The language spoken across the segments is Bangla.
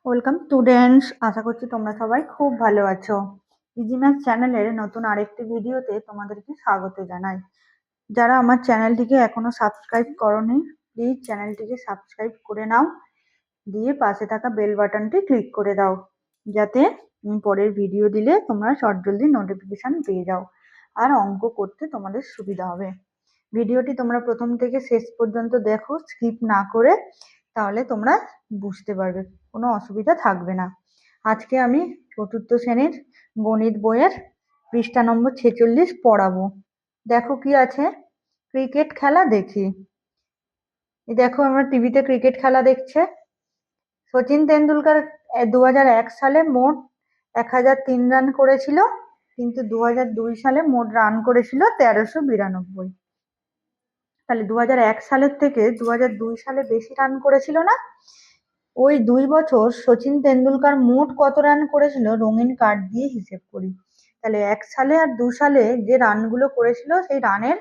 ওয়েলকাম স্টুডেন্টস, আশা করছি তোমরা সবাই খুব ভালো আছো। ইজি ম্যাথ চ্যানেলের নতুন আরেকটি ভিডিওতে তোমাদেরকে স্বাগত জানাই। যারা আমার চ্যানেলটিকে এখনো সাবস্ক্রাইব করোনি, প্লিজ চ্যানেলটিকে সাবস্ক্রাইব করে নাও, দিয়ে পাশে থাকা বেল বাটনটি ক্লিক করে দাও, যাতে পরের ভিডিও দিলে তোমরা জলদি নোটিফিকেশন পেয়ে যাও আর অঙ্ক করতে তোমাদের সুবিধা হবে। ভিডিওটি তোমরা প্রথম থেকে শেষ পর্যন্ত দেখো, স্কিপ না করে, তাহলে তোমরা বুঝতে পারবে, কোনো অসুবিধা থাকবে না। আজকে আমি চতুর্থ শ্রেণীর গণিত বইয়ের পৃষ্ঠা নম্বর 46 পড়াবো। দেখো কি আছে, ক্রিকেট খেলা দেখি। এই দেখো, আমরা টিভিতে ক্রিকেট খেলা দেখছে। সচিন তেন্ডুলকার 2001 সালে মোট 1003 রান করেছিল, কিন্তু 2002 সালে মোট রান করেছিল 1392। তাহলে 2001 সালের থেকে 2002 সালে বেশি রান করেছিল না? ওই 2 বছর সচিন তেন্ডুলকার মোট কত রান করেছিল রঙিন কার্ড দিয়ে হিসেব করি। তাহলে 1 সালে আর 2 সালে যে রানগুলো করেছিল সেই রানের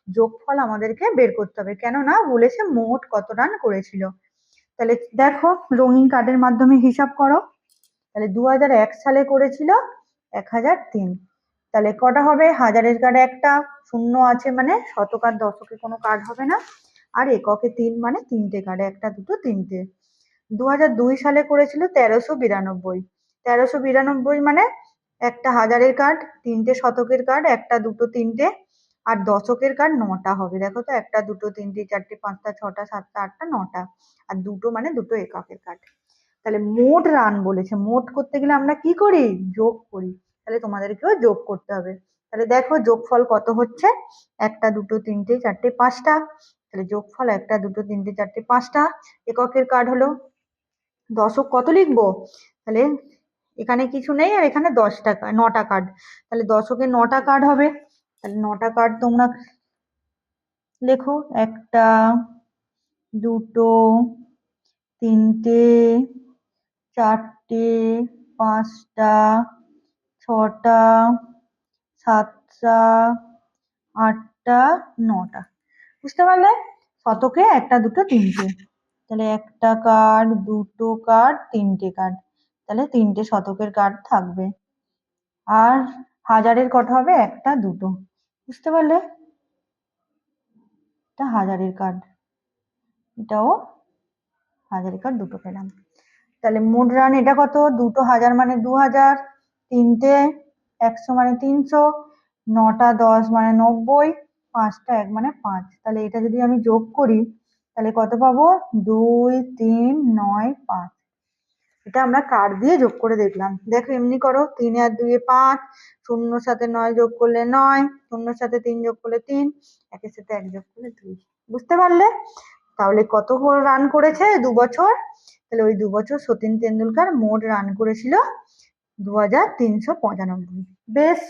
যোগফল আমাদেরকে বের করতে হবে, কেননা বলেছে মোট কত রান করেছিল। তাহলে দেখো, রঙিন কার্ডের মাধ্যমে হিসাব করো। তাহলে 2001 সালে করেছিল 1003। তাহলে কটা হবে? হাজারের কার্ডে একটা শূন্য আছে, মানে শতক আর দশকে কোনো কার্ড হবে না। আর এককে 3, মানে 3টে কার্ডে, একটা দুটো তিনটে। 2002 সালে করেছিল 1392। 1392 মানে একটা হাজারের কার্ড, 3টে শতকের কার্ড, একটা দুটো তিনটে, আর দশকের কার্ড 9টা হবে। দেখো তো, একটা দুটো তিনটে চারটে পাঁচটা ছটা সাতটা আটটা 9টা, আর দুটো মানে দুটো এককের কার্ড। তাহলে মোট রান বলেছে, মোট করতে গেলে আমরা কি করি? যোগ করি। তাহলে তোমাদেরকেও যোগ করতে হবে। তাহলে দেখো যোগফল কত হচ্ছে, একটা দুটো তিনটে চারটে পাঁচটা। তাহলে যোগফল একটা দুটো তিনটে চারটে পাঁচটা। এককের কার্ড হলো দশক, কত লিখবো? তাহলে এখানে কিছু নেই, আর এখানে 10টা, 9টা কার্ড। তাহলে দশকে 9টা কার্ড হবে। তাহলে 9টা কার্ড তোমরা লেখো, একটা দুটো তিনটে চারটে পাঁচটা ছটা সাতটা আটটা 9টা। বুঝতে পারলে? শতকে একটা দুটো তিনটে। তাহলে একটা কার্ড, দুটো কার্ড, তিনটে কার্ড। তাহলে 3টে শতকের কার্ড থাকবে। আর হাজারের কটা হবে? একটা দুটো। বুঝতে পারলে? এটা হাজারের কার্ড, এটাও হাজারের কার্ড, দুটো পেলাম। তাহলে মোট রান এটা কত? দুটো হাজার মানে 2000, তিনটে 100 মানে 300, 9টা 10 মানে 90, 5টা 1 মানে 5। তাহলে এটা যদি আমি যোগ করি, তাহলে কত পাবো? 2 3 9 5। এটা আমরা কার্ড দিয়ে যোগ করে দেখলাম। দেখো এমনি করো, 3 আর 2 এ 5, 0 সাথে 9 যোগ করলে 9, 0 সাথে 3 যোগ করলে 3, 1 সাথে 1 যোগ করলে 2। বুঝতে পারলে? তাহলে কত রান করেছে 2 বছর? তাহলে ওই 2 বছর সচিন তেন্ডুলকার মোট রান করেছিল 2395। বেশ,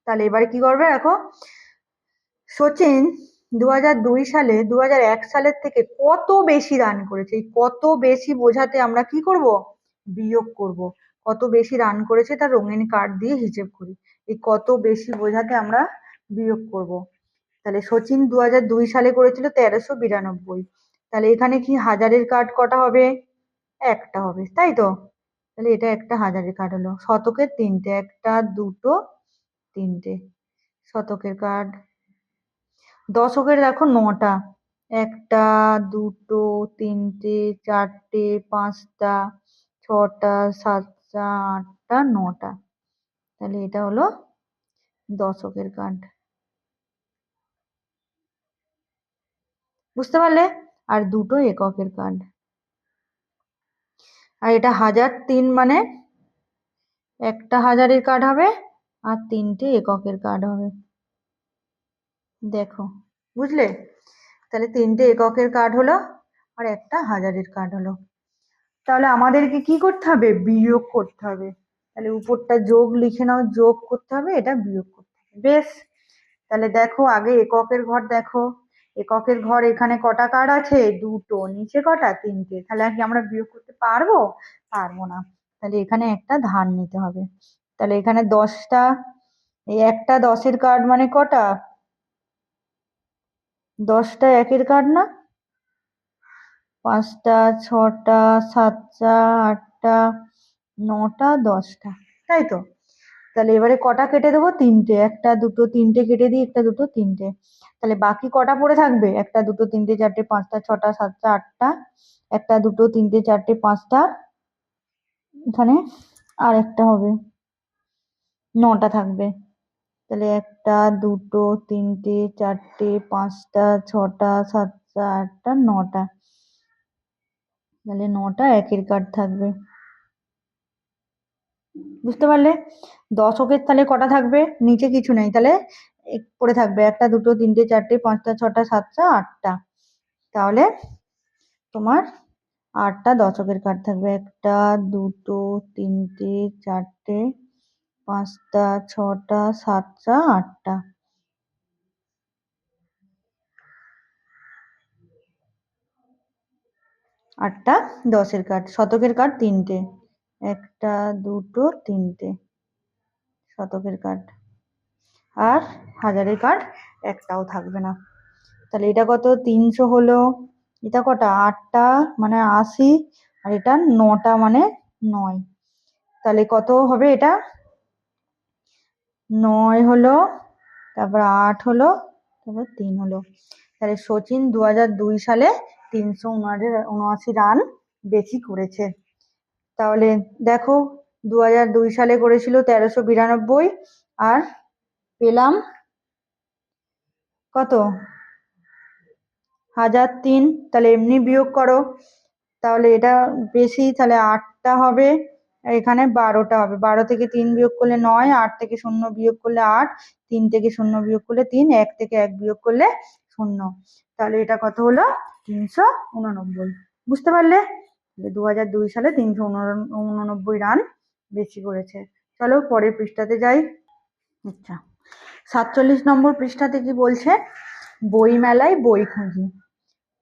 তাহলে এবারে কি করবে দেখো, সচিন 2002 সালে 2001 সালের থেকে কত বেশি রান করেছে। এই কত বেশি বোঝাতে আমরা কি করব? বিয়োগ করব। কত বেশি রান করেছে তার রঙিন কার্ড দিয়ে হিসেব করি। এই কত বেশি বোঝাতে আমরা বিয়োগ করব। তাহলে সচিন 2002 সালে করেছিল 1392। তাহলে এখানে কি হাজারের কার্ড কটা হবে? একটা হবে, তাই তো? তাহলে এটা একটা হাজারের কার্ড হলো। শতকের 3টে, একটা দুটো তিনটে শতকের কার্ড। দশকের দেখো 9টা, একটা দুটো তিনটে চারটে পাঁচটা ছটা সাতটা আটটা 9টা। তাহলে এটা হলো দশকের কার্ড। বুঝতে পারলে? আর দুটো এককের কার্ড। আর এটা 1003, মানে একটা হাজারের কার্ড হবে আর 3টে এককের কার্ড হবে। দেখো, বুঝলে? তাহলে 3টে এককের কার্ড হলো আর একটা হাজারের কার্ড হলো। তাহলে আমাদেরকে কি করতে হবে? বিয়োগ করতে হবে। তাহলে উপরটা যোগ লিখে নাও, যোগ করতে হবে, এটা বিয়োগ করতে হবে। বেশ, তাহলে দেখো আগে এককের ঘর দেখো। এককের ঘর এখানে কটা কার্ড আছে? দুটো। নিচে কটা? 3টে। তাহলে কি আমরা বিয়োগ করতে পারবো? পারবো না। তাহলে এখানে একটা ধার নিতে হবে। তাহলে এখানে 10টা, এই একটা 10-এর কার্ড মানে কটা? 10টা একের কার্ড না? 5টা, 6টা, 7টা, 8টা, 9টা, 10টা, তাই তো? তাহলে এবারে কটা কেটে দেবো? 3টে। 1টা, 2টো, 3টে কেটে দিই, 1টা, 2টো, 3টে। তাহলে বাকি কটা পড়ে থাকবে? 1টা, 2টো, 3টে, 4টে, 5টা, 6টা, 7টা, 8টা, 1টা, 2টো, 3টে, 4টে, 5টা, এখানে আর একটা হবে, 9টা থাকবে। তাহলে 1টা, 2টো, 3টে, 4টে, 5টা, 6টা, 7টা, 8টা, 9টা। তাহলে 9টা একের কার্ড থাকবে। বুঝতে পারলে? দশকের তাহলে কটা থাকবে? নিচে কিছু নেই, তাহলে পড়ে থাকবে 1টা, 2টো, 3টে, 4টে, 5টা, 6টা, 7টা, 8টা। তাহলে তোমার 8টা দশকের কার্ড থাকবে। 1টা, 2টো, 3টে, 4টে, 5টা, 6টা, 7টা, 8টা। 8টা দশের কার্ড। শতকের কার্ড 3টে। 1টা, 2টো, 3টে শতকের কার্ড। আর হাজারের কার্ড একটাও থাকবে না। তাহলে এটা কত? 300 হলো। এটা কটা? 8টা মানে 80, আর এটা 9টা মানে 9। তাহলে কত হবে এটা? 9 হলো, তারপর 8 হলো, তারপর 3 হলো। তাহলে সচিন 2002 সালে 379 রান বেশি করেছে। তাহলে দেখো, 2002 সালে করেছিল 1392, আর পেলাম কত? 1003। তাহলে এমনি বিয়োগ করো, তাহলে এটা বেশি, তাহলে 8টা হবে, আর এখানে 12টা হবে। 12 থেকে 3 বিয়োগ করলে 9, 8 থেকে 0 বিয়োগ করলে 8, 3 থেকে 0 বিয়োগ করলে 3, 1 থেকে 1 বিয়োগ করলে 0। তাহলে এটা কত হলো? 389। বুঝতে পারলে? 2002 সালে 389 রান বেশি করেছে। চলো পরের পৃষ্ঠাতে যাই। আচ্ছা, 47 নম্বর পৃষ্ঠাতে কি বলছে? বইমেলায় বই খুঁজি।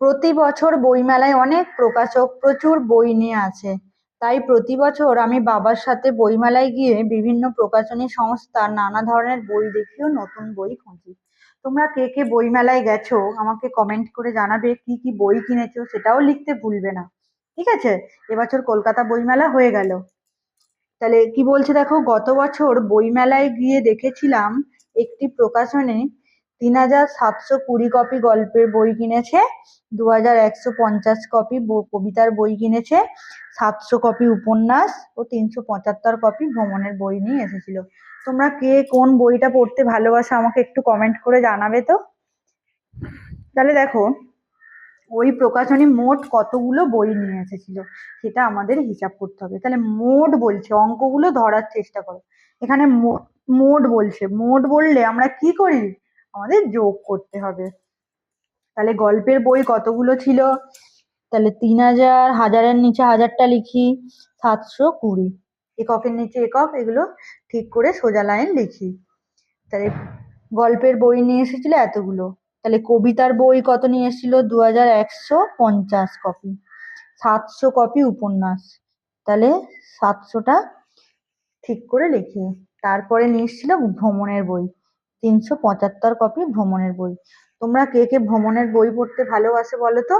প্রতি বছর বইমেলায় অনেক প্রকাশক প্রচুর বই নিয়ে আসে। তাই প্রতি বছর আমি বাবার সাথে বইমেলায় গিয়ে বিভিন্ন প্রকাশনী সংস্থার নানা ধরনের বই দেখি ও নতুন বই খুঁজি। তোমরা কে কে বইমেলায় গেছো আমাকে কমেন্ট করে জানাবে, কি কি বই কিনেছো সেটাও লিখতে ভুলবে না। ঠিক আছে? এবছর কলকাতা বইমেলা হয়ে গেল। তাহলে কি বলছে দেখো, গত বছর বইমেলায় গিয়ে দেখেছিলাম একটি প্রকাশনী 3720 কপি গল্পের বই কিনেছে, 2150 কপি কবিতার বই কিনেছে, 700 কপি উপন্যাস ও 375 কপি ভ্রমণের বই নিয়ে এসেছিল। তোমরা কে কোন বইটা পড়তে ভালোবাসো আমাকে একটু কমেন্ট করে জানাবে তো। তাহলে দেখো, ওই প্রকাশনী মোট কতগুলো বই নিয়ে এসেছিল সেটা আমাদের হিসাব করতে হবে। তাহলে মোট বলছে, অঙ্কগুলো ধরার চেষ্টা করো। এখানে মোট বলছে, মোট বললে আমরা কি করি? আমাদের যোগ করতে হবে। তাহলে গল্পের বই কতগুলো ছিল? তাহলে 3000, হাজারের নিচে হাজারটা লিখি, 720, এককের নিচে একক, এগুলো ঠিক করে সোজা লাইন লিখি। তাহলে গল্পের বই নিয়ে এসেছিল এতগুলো। তাহলে কবিতার বই কত নিয়ে এসেছিল? 2150 কপি। 700 কপি উপন্যাস, তাহলে 700টা ঠিক করে লিখি। তারপরে নিয়ে এসেছিল ভ্রমণের বই, 375 কপি ভ্রমণের বই। তোমরা কে কে ভ্রমণের বই পড়তে ভালোবাসে বলো তো?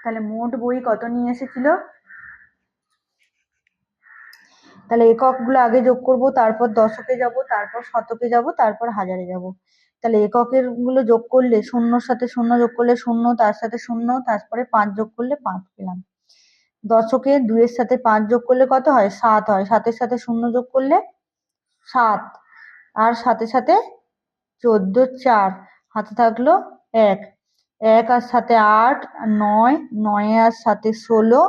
তাহলে মোট বই কত নিয়ে এসেছিল? তাহলে এককগুলো আগে যোগ করব, তারপর দশকে যাব, তারপর শতকে যাব, তারপর হাজারে যাব। তাহলে এককের গুলো যোগ করলে, শূন্যর সাথে শূন্য যোগ করলে 0, তার সাথে 0, তারপরে 5 যোগ করলে 5 পেলাম। দশকে 2 এর সাথে 5 যোগ করলে কত হয়? 7 হয়। 7 এর সাথে 0 যোগ করলে 7, আর সাথে সাথে 14, 4, হাতে থাকলো 1, 1 আর সাথে 8, 9, 9 আর সাথে 16,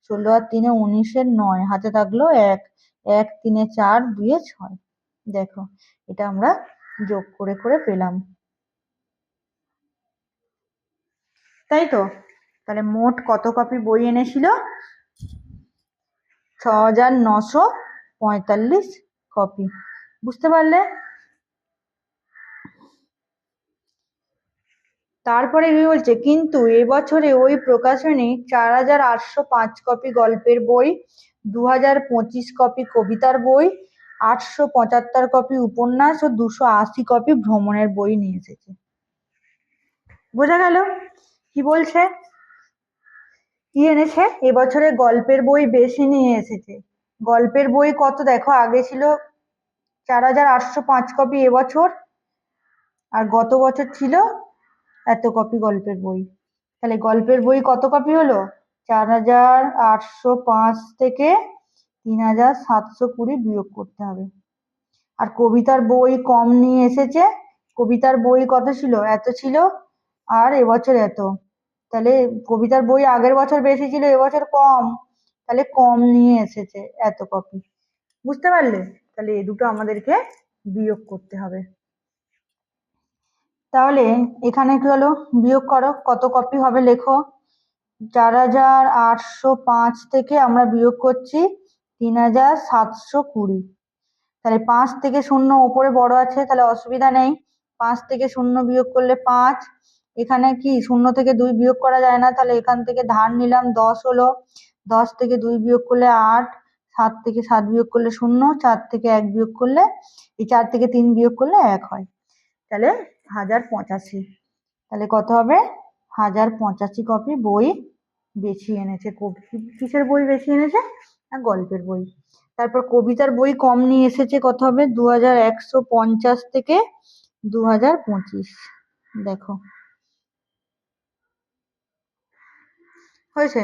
16 আর 3 19, 9, হাতে থাকলো 1, 1 3 4, 2 6। দেখো, এটা আমরা যোগ করে করে পেলাম, তাই তো? তাহলে মোট কত কপি বই এনেছিল? 6945 কপি। বুঝতে পারলে? তারপরে কি বলছে, কিন্তু এবছরে ওই প্রকাশনী 4805 কপি গল্পের বই, 2025 কপি কবিতার বই, 875 কপি উপন্যাস ও 280 কপি ভ্রমণের বই নিয়ে এসেছে। বোঝা গেল? কি বলছে, কি এনেছে, এবছরে গল্পের বই বেশি নিয়ে এসেছে। গল্পের বই কত দেখো, আগে ছিল 4805 কপি এবছর, আর গত বছর ছিল এত কপি গল্পের বই। তাহলে গল্পের বই কত কপি হলো, 4805 থেকে 3720 বিয়োগ করতে হবে। আর কবিতার বই কম নিয়ে এসেছে, কবিতার বই কত ছিল, এত ছিল, আর এবছর এত। তাহলে কবিতার বই আগের বছর বেশি ছিল, এবছর কম, তাহলে কম নিয়ে এসেছে এত কপি। বুঝতে পারলে? তাহলে এই দুটো আমাদেরকে বিয়োগ করতে হবে। তাহলে এখানে কি হলো, বিয়োগ করো, কত কপি হবে লেখো। 4805 থেকে আমরা বিয়োগ করছি 3720। তাহলে 5 থেকে 0 ওপরে বড় আছে, তাহলে অসুবিধা নেই। 5 থেকে 0 বিয়োগ করলে 5। এখানে কি 0 থেকে 2 বিয়োগ করা যায় না, তাহলে এখান থেকে ধার নিলাম 10 হলো। 10 থেকে 2 বিয়োগ করলে 8। 7 থেকে 7 বিয়োগ করলে 0। 4 থেকে 1 বিয়োগ করলে, এই 4 থেকে 3 বিয়োগ করলে 1 হয়। তাহলে 1085। তাহলে কত হবে, 1085 কপি বই বেশি এনেছে। কিসের বই বেশি এনেছে, না গল্পের বই। তারপর কবিতার বই কম নিয়ে এসেছে, কত হবে, 2150 থেকে 2025। দেখো হয়েছে।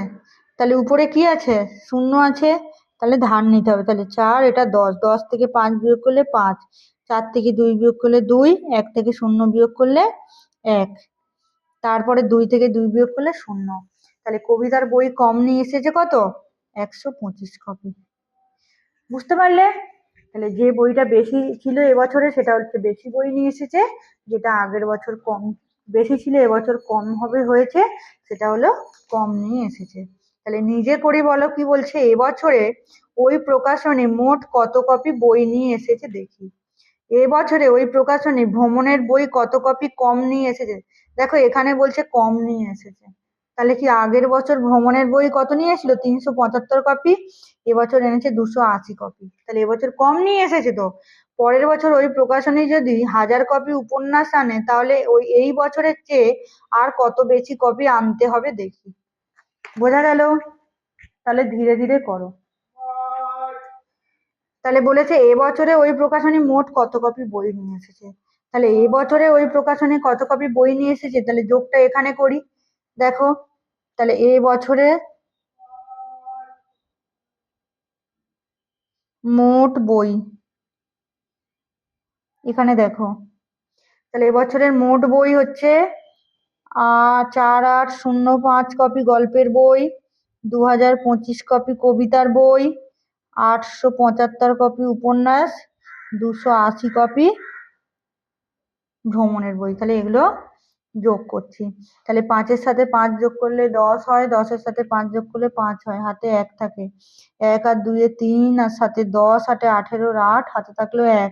তাহলে উপরে কি আছে, 0 আছে, তাহলে ধার নিতে হবে। তাহলে 4, এটা 10, 10 থেকে 5 বিয়োগ করলে 5, 4 থেকে 2 বিয়োগ করলে 2, 1 থেকে 0 বিয়োগ করলে 1, তারপরে 2 থেকে 2 বিয়োগ করলে 0। তাহলে কবিতার বই কম নিয়ে এসেছে কত, 125 কপি। বুঝতে পারলে? তাহলে যে বইটা বেশি ছিল এবছরে সেটা হচ্ছে বেশি বই নিয়ে এসেছে, যেটা আগের বছর কম বেশি ছিল এবছর কম হবে হয়েছে, সেটা হলো কম নিয়ে এসেছে। তাহলে নিজে করে বলো, কি বলছে, এবছরে ওই প্রকাশনী মোট কত কপি বই নিয়ে এসেছে দেখি। এবছরে ওই প্রকাশনী ভ্রমণের বই কত কপি কম নিয়ে এসেছে। দেখো এখানে বলছে কম নিয়ে এসেছে, তাহলে কি আগের বছর ভ্রমণের বই কত নিয়ে এসেছিল, 375 কপি, এবছর এনেছে 280 কপি, তাহলে এবছর কম নিয়ে এসেছে। তো পরের বছর ওই প্রকাশনী যদি 1000 কপি উপন্যাস আনে, তাহলে ওই এই বছরের চেয়ে আর কত বেশি কপি আনতে হবে দেখি। বোঝা গেল? তাহলে ধীরে ধীরে করো। তাহলে বলেছে এবছরে ওই প্রকাশনী মোট কত কপি বই নিয়ে এসেছে। তাহলে এবছরে ওই প্রকাশনী কত কপি বই নিয়ে এসেছে, তাহলে যোগটা এখানে করি। দেখো, তাহলে এ বছরে মোট বই, এখানে দেখো, তাহলে এবছরের মোট বই হচ্ছে 4805 কপি গল্পের বই, 2025 কপি কবিতার বই, 875 কপি উপন্যাস, 280 কপি ভ্রমণের বই। তাহলে এগুলো যোগ করছি। তাহলে 5-এর সাথে 5 যোগ করলে 10 হয়, 10-এর সাথে 5 যোগ করলে 5 হয়, হাতে 1 থাকে, 1 আর 2 এ 3, আর সাথে 10, 8 এ 18, 8 হাতে থাকলো 1,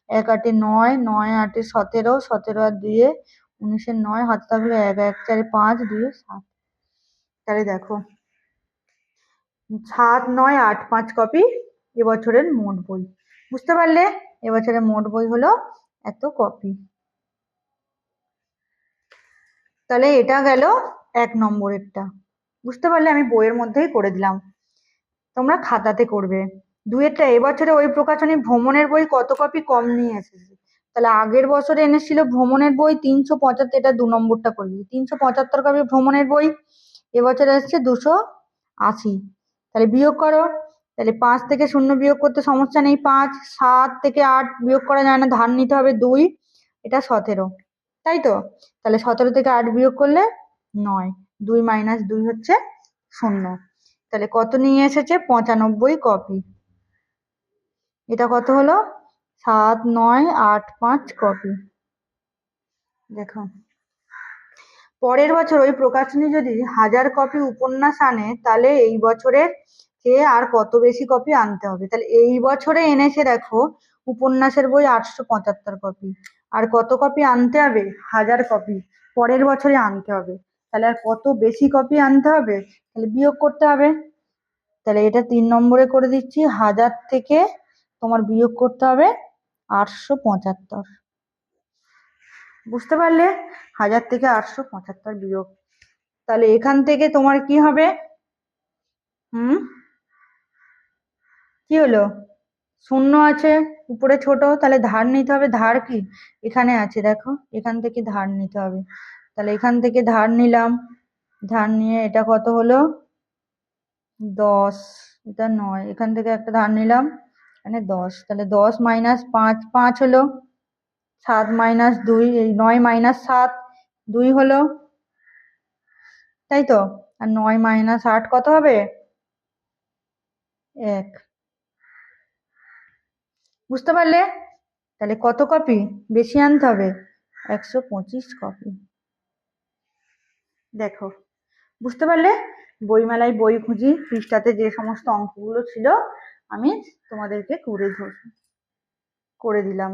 1 8 এ 9, 9 8 এ 17, 17 আর 2 এ 19 এর 9 হাতে থাকলো 1, 1 4 এ 5, 2 এ 7। তাহলে দেখো 7 9 8 5 কপি এবছরের মোট বই। বুঝতে পারলে? এবছরের মোট বই হলো এত কপি। তাহলে এটা গেল 1 নম্বরেরটা। বুঝতে পারলে? আমি বইয়ের মধ্যেই করে দিলাম, তোমরা খাতাতে করবে। 2-এরটা, এবছরে ওই প্রকাশনী ভ্রমণের বই কত কপি কম নিয়ে এসেছে। তাহলে আগের বছরে এনেছিল ভ্রমণের বই 375, এটা 2 নম্বরটা করে দিই, 375 কপি ভ্রমণের বই, এবছরে এসছে 280। তাহলে বিয়োগ করো। তাহলে 5 থেকে 0 বিয়োগ করতে সমস্যা নেই, 5। 7 থেকে 8 বিয়োগ করা যায় না, ধার নিতে হবে 2, এটা 17, তাই তো? তাহলে 17 থেকে 8 বিয়োগ করলে 9, 2 মাইনাস 2 হচ্ছে 0। তাহলে কত নিয়ে এসেছে, 95 কপি। এটা কত হলো, 7 9 8 5 কপি। দেখো, পরের বছর ওই প্রকাশনী যদি 1000 কপি উপন্যাস আনে, তাহলে এই বছরের চেয়ে আর কত বেশি কপি আনতে হবে। তাহলে এই বছরে এনেছে দেখো উপন্যাসের বই 875 কপি, আর কত কপি আনতে হবে, 1000 কপি পরের বছরে আনতে হবে। তাহলে আর কত বেশি কপি আনতে হবে, তাহলে বিয়োগ করতে হবে। তাহলে এটা 3 নম্বরে করে দিচ্ছি, 1000 থেকে তোমার বিয়োগ করতে হবে 875। বুঝতে পারলে? 1000 থেকে 875 বিয়োগ। তাহলে এখান থেকে তোমার কি হবে? হুম, কি হলো? শূন্য আছে উপরে ছোট, তাহলে ধার নিতে হবে। ধার কি এখানে আছে দেখো, এখান থেকে ধার নিতে হবে। তাহলে এখান থেকে ধার নিলাম, ধার নিয়ে এটা কত হলো? 10, এটা 9, এখান থেকে একটা ধার নিলাম, মানে 10। তাহলে 10 মাইনাস 5, 5 হলো। 7 মাইনাস 2, এই 9 মাইনাস 7, 2 হলো, তাই তো। আর 9 মাইনাস 8 কত হবে? 1। বুঝতে পারলে? তাহলে কত কপি বেশি আনতে হবে? 125 কপি। দেখো, বুঝতে পারলে? বইমেলায় বই খুঁজি পৃষ্ঠাতে যে সমস্ত অঙ্কগুলো ছিল আমি তোমাদেরকে করে দিলাম।